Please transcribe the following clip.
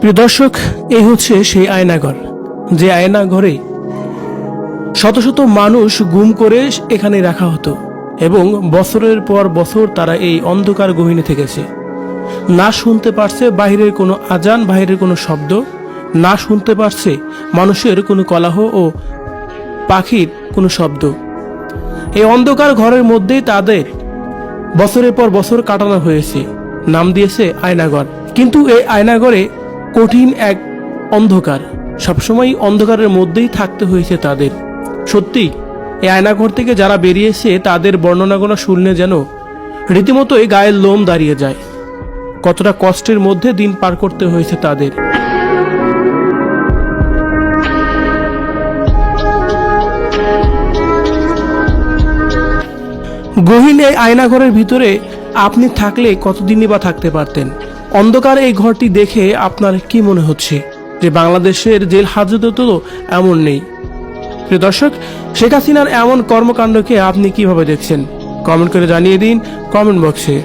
প্রিয় দর্শক, এই হচ্ছে সেই আয়নাঘর, যে আয়নাঘরে শত শত মানুষ গুম করে এখানে রাখা হতো এবং বছরের পর বছর তারা এই অন্ধকার গহীনে থেকেছে। না শুনতে পারছে বাহিরের কোনো আজান, বাহিরের কোনো শব্দ, না শুনতে পারছে মানুষের কোনো কলাহ ও পাখির কোনো শব্দ। এই অন্ধকার ঘরের মধ্যেই তাদের বছরের পর বছর কাটানো হয়েছে। নাম দিয়েছে আয়নাঘর। কিন্তু এই আয়নাঘরে কঠিন এক অন্ধকার, সবসময় অন্ধকারের মধ্যেই থাকতে হয়েছে তাদের। সত্যি এই আয়নাঘর থেকে যারা বেরিয়েছে তাদের বর্ণনাগুলো শুনলে যেন রীতিমতোই গায়ের লোম দাঁড়িয়ে যায়। কতটা কষ্টের মধ্যে দিন পার করতে হয়েছে তাদের। গহীন এই আয়নাঘরের ভিতরে আপনি থাকলে কতদিনই বা থাকতে পারতেন? অন্ধকার এই ঘরটি দেখে আপনার কি মনে হচ্ছে যে বাংলাদেশের জেল হাজতে তো এমন নেই? প্রিয় দর্শক, শেখ হাসিনার এমন কর্মকাণ্ডকে আপনি কিভাবে দেখছেন? কমেন্ট করে জানিয়ে দিন কমেন্ট বক্সে।